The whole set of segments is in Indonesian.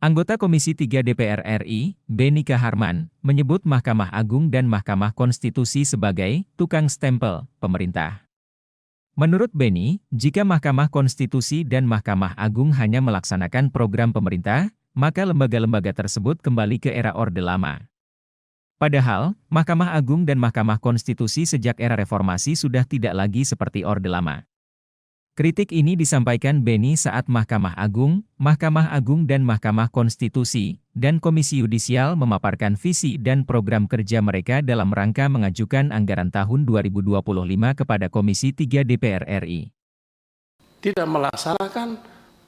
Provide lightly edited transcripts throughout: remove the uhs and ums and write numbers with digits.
Anggota Komisi 3 DPR RI, Beni Kaharman, menyebut Mahkamah Agung dan Mahkamah Konstitusi sebagai tukang stempel pemerintah. Menurut Beni, jika Mahkamah Konstitusi dan Mahkamah Agung hanya melaksanakan program pemerintah, maka lembaga-lembaga tersebut kembali ke era Orde Lama. Padahal, Mahkamah Agung dan Mahkamah Konstitusi sejak era reformasi sudah tidak lagi seperti Orde Lama. Kritik ini disampaikan Beni saat Mahkamah Agung dan Mahkamah Konstitusi, dan Komisi Yudisial memaparkan visi dan program kerja mereka dalam rangka mengajukan anggaran tahun 2025 kepada Komisi 3 DPR RI. Tidak melaksanakan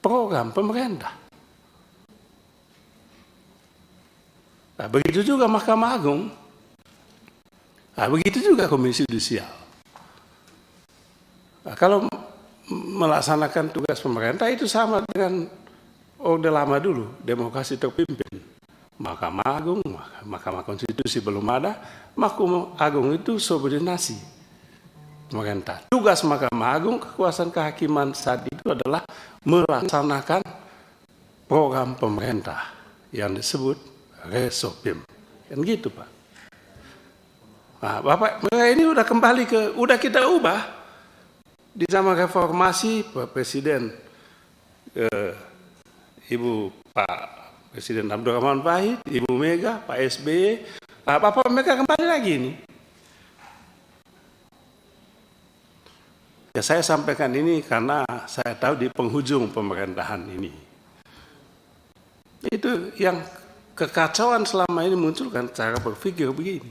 program pemerintah. Nah, begitu juga Mahkamah Agung. Nah, begitu juga Komisi Yudisial. Nah, kalau melaksanakan tugas pemerintah itu sama dengan Orde Lama dulu, demokrasi terpimpin. Mahkamah Agung, Mahkamah Konstitusi belum ada, Mahkamah Agung itu subordinasi pemerintah. Tugas Mahkamah Agung, kekuasaan kehakiman saat itu adalah melaksanakan program pemerintah yang disebut Resopim. Kan gitu, Pak. Nah, Bapak, mereka ini udah kembali udah kita ubah. Di zaman reformasi, Pak Presiden, Ibu Pak Presiden Abdurrahman Wahid, Ibu Mega, Pak SBY, Bapak mereka kembali lagi ini. Ya, saya sampaikan ini karena saya tahu di penghujung pemerintahan ini. Itu yang kekacauan selama ini muncul kan cara berpikir begini.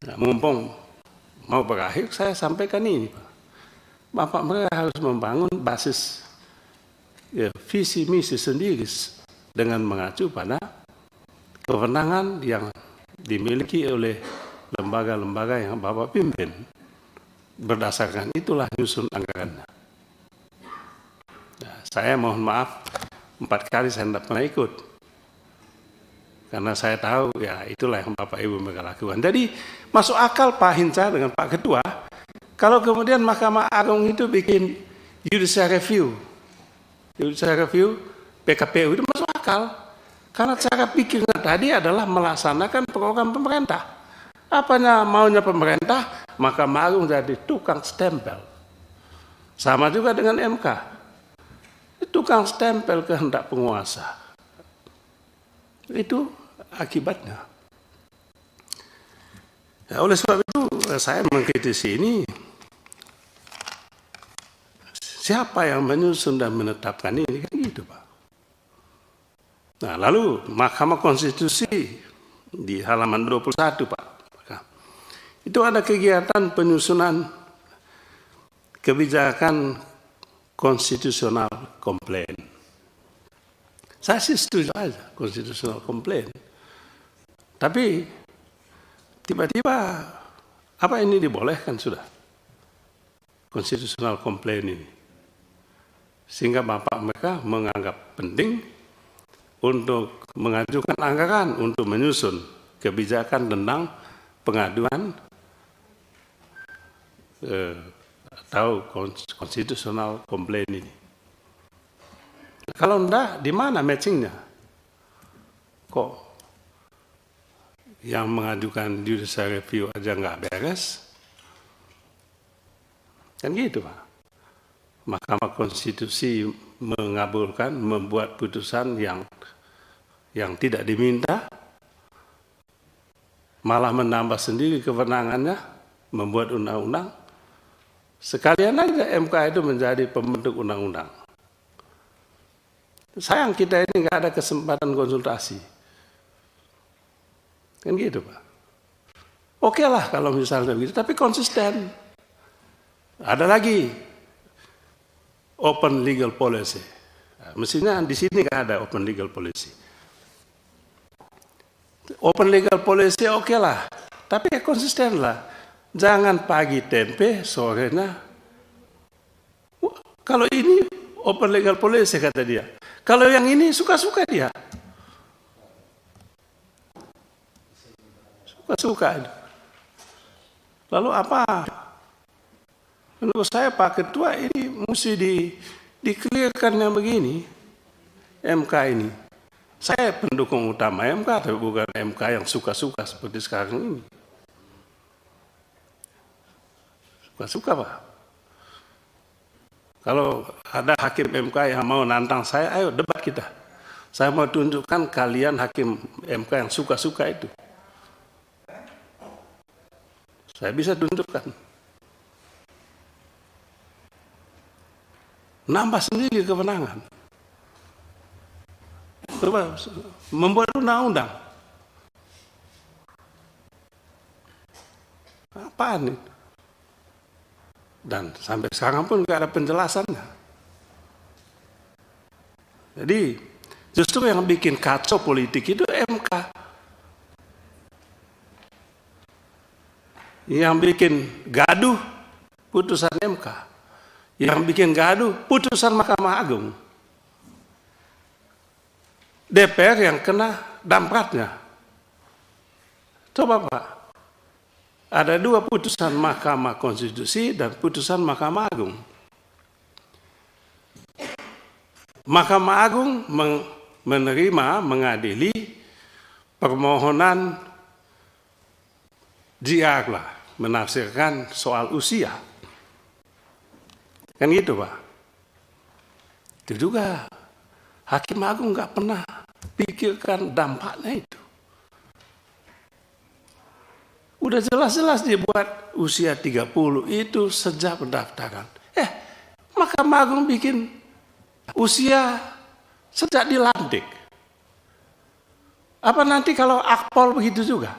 Nah, mumpung mau berakhir, saya sampaikan ini, Pak. Bapak mereka harus membangun basis visi misi sendiri dengan mengacu pada kewenangan yang dimiliki oleh lembaga-lembaga yang Bapak pimpin. Berdasarkan itulah nyusun anggarannya. Nah, saya mohon maaf 4 kali saya tidak pernah ikut. Karena saya tahu ya itulah yang Bapak Ibu mereka lakukan. Jadi masuk akal Pak Hinca dengan Pak Ketua. Kalau kemudian Mahkamah Agung itu bikin judicial review PKPU itu masuk akal. Karena cara pikirnya tadi adalah melaksanakan program pemerintah. Apanya maunya pemerintah, Mahkamah Agung jadi tukang stempel. Sama juga dengan MK. Tukang stempel kehendak penguasa. Itu akibatnya. Ya, oleh sebab itu saya mengkritisi ini. Siapa yang menyusun dan menetapkan ini? Kan gitu, Pak. Nah, lalu Mahkamah Konstitusi di halaman 21, Pak. Itu ada kegiatan penyusunan kebijakan konstitusional komplain. Saya sih setuju aja konstitusional komplain. Tapi tiba-tiba apa ini dibolehkan sudah? Konstitusional komplain ini. Sehingga Bapak mereka menganggap penting untuk mengajukan anggaran untuk menyusun kebijakan tentang pengaduan atau konstitusional komplain ini. Kalau enggak, di mana matchingnya? Kok yang mengajukan judicial review aja nggak beres? Kan gitu, Pak. Mahkamah Konstitusi mengabulkan, membuat putusan yang tidak diminta, malah menambah sendiri kewenangannya, membuat undang-undang. Sekalian aja MK itu menjadi pembentuk undang-undang. Sayang kita ini nggak ada kesempatan konsultasi. Kan gitu, Pak. Oke lah kalau misalnya begitu, tapi konsisten. Ada lagi. Open legal policy. Nah, mestinya di sini nggak ada open legal policy. Open legal policy oke lah, tapi ya konsisten lah. Jangan pagi tempe, sorenya. Kalau ini open legal policy kata dia. Kalau yang ini suka-suka dia. Suka-suka. Lalu apa? Menurut saya Pak Ketua ini mesti di-clearkan yang begini, MK ini. Saya pendukung utama MK, tapi bukan MK yang suka-suka seperti sekarang ini. Suka-suka, Pak. Kalau ada hakim MK yang mau nantang saya, ayo debat kita. Saya mau tunjukkan kalian hakim MK yang suka-suka itu. Saya bisa tunjukkan. Nambah sendiri kewenangan. Coba membuat undang-undang. Apaan itu? Dan sampai sekarang pun nggak ada penjelasannya. Jadi justru yang bikin kacau politik itu MK. Yang bikin gaduh putusan MK. Yang bikin gaduh putusan Mahkamah Agung. DPR yang kena dampratnya. Coba Pak, ada dua putusan Mahkamah Konstitusi dan putusan Mahkamah Agung. Mahkamah Agung menerima, mengadili permohonan JR lah, menafsirkan soal usia. Kan gitu Pak. Itu juga Hakim Agung nggak pernah pikirkan dampaknya itu. Udah jelas-jelas dibuat usia 30 itu sejak pendaftaran. Mahkamah Agung bikin usia sejak dilantik. Apa nanti kalau Akpol begitu juga?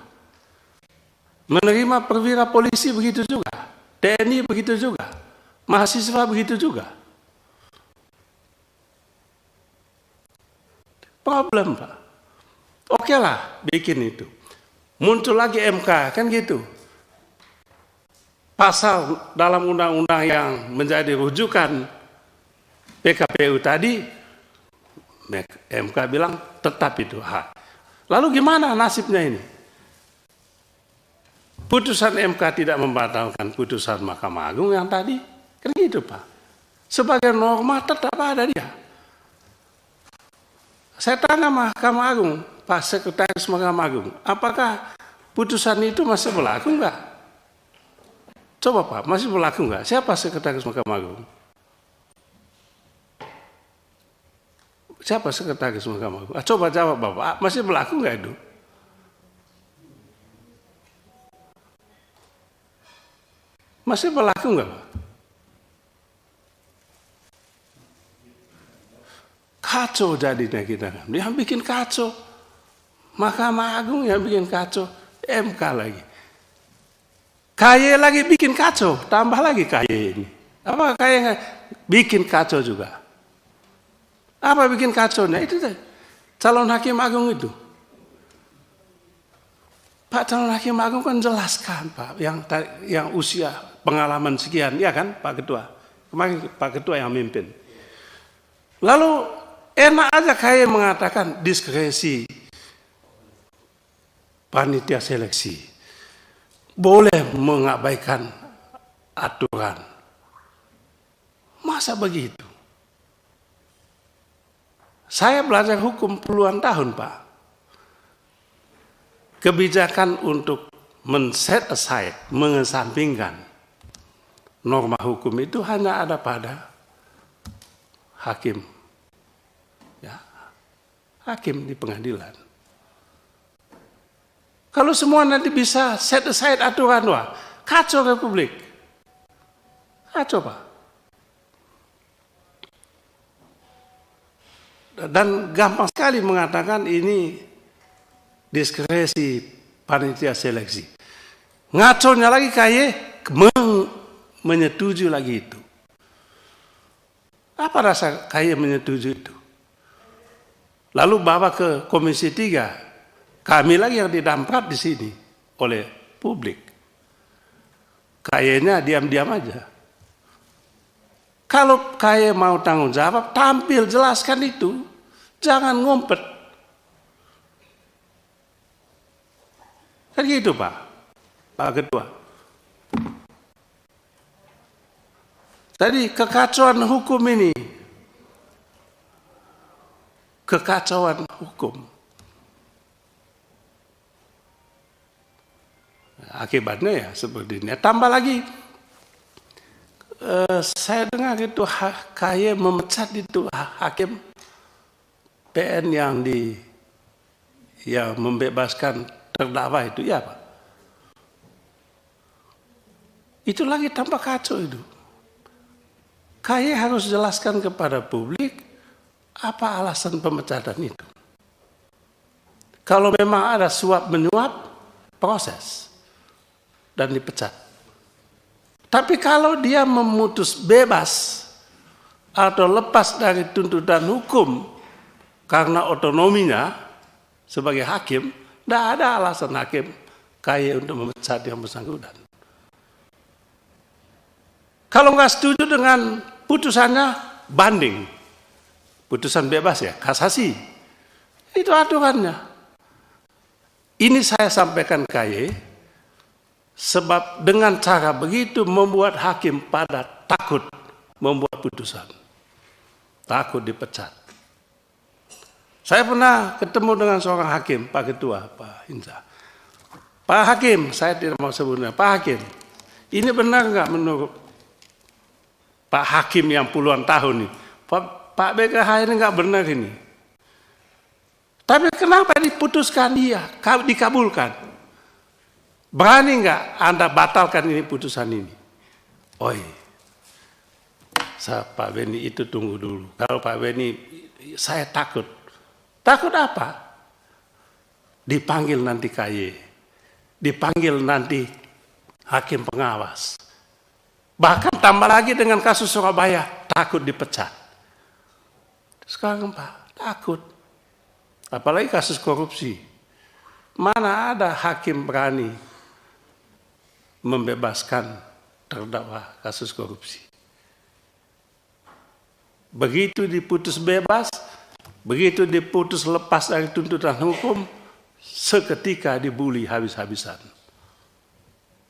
Menerima perwira polisi begitu juga? TNI begitu juga? Mahasiswa begitu juga? Problem Pak. Oke lah bikin itu. Muncul lagi MK, kan gitu. Pasal dalam undang-undang yang menjadi rujukan PKPU tadi, MK bilang tetap itu hak. Lalu gimana nasibnya ini? Putusan MK tidak membatalkan putusan Mahkamah Agung yang tadi, kan gitu Pak. Sebagai norma tetap ada dia. Saya tanya Mahkamah Agung, Pak Sekretaris Mahkamah Agung, apakah putusan itu masih berlaku enggak? Coba Pak, masih berlaku enggak? Siapa Sekretaris Mahkamah Agung? Siapa Sekretaris Mahkamah Agung? Coba jawab Bapak, masih berlaku enggak itu? Masih berlaku enggak Pak? Kacau jadinya kita kan. Yang bikin kacau. Mahkamah Agung yang bikin kacau. MK lagi. KY lagi bikin kacau. Tambah lagi KY ini. Apa KY bikin kacau juga. Apa bikin kacaunya? Itu calon hakim agung itu. Pak calon hakim agung kan jelaskan Pak. Yang usia pengalaman sekian. Ya kan Pak Ketua. Kemarin Pak Ketua yang mimpin. Lalu enak aja KY mengatakan diskresi panitia seleksi. Boleh mengabaikan aturan. Masa begitu? Saya belajar hukum puluhan tahun Pak. Kebijakan untuk men-set aside, mengesampingkan norma hukum itu hanya ada pada hakim. Hakim di pengadilan. Kalau semua nanti bisa set aside aturan, wah, kacau Republik. Kacau Pak. Dan gampang sekali mengatakan ini diskresi panitia seleksi. Ngaconya lagi kayak menyetujui lagi itu. Apa rasa kayak menyetujui itu? Lalu bawa ke Komisi 3, kami lagi yang didamprat di sini oleh publik. Kayaknya diam-diam aja. Kalau kayak mau tanggung jawab, tampil jelaskan itu, jangan ngumpet. Kan gitu Pak Ketua. Tadi kekacauan hukum ini, kekacauan hukum. Akibatnya ya seperti ini. Tambah lagi, saya dengar itu KY memecat itu hakim PN yang membebaskan terdakwa itu, ya Pak. Itu lagi tampak kacau itu. KY harus jelaskan kepada publik apa alasan pemecatan itu. Kalau memang ada suap menyuap, proses dan dipecat. Tapi kalau dia memutus bebas atau lepas dari tuntutan hukum karena otonominya sebagai hakim, tidak ada alasan hakim KY untuk memecat yang bersangkutan. Kalau nggak setuju dengan putusannya, banding. Putusan bebas ya, kasasi. Itu aturannya. Ini saya sampaikan KY, sebab dengan cara begitu membuat hakim pada takut membuat putusan. Takut dipecat. Saya pernah ketemu dengan seorang hakim, Pak Ketua, Pak Hinza. Pak Hakim, saya tidak mau sebutnya, Pak Hakim, ini benar nggak menurut Pak Hakim yang puluhan tahun ini? Pak BKH ini nggak benar ini. Tapi kenapa diputuskan dia, dikabulkan? Berani nggak Anda batalkan ini putusan ini? Oi, Pak Beni itu tunggu dulu. Kalau Pak Beni, saya takut. Takut apa? Dipanggil nanti KY, dipanggil nanti hakim pengawas. Bahkan tambah lagi dengan kasus Surabaya, takut dipecat. Sekarang Pak, takut. Apalagi kasus korupsi. Mana ada hakim berani membebaskan terdakwa kasus korupsi. Begitu diputus bebas, begitu diputus lepas dari tuntutan hukum, seketika dibully habis-habisan.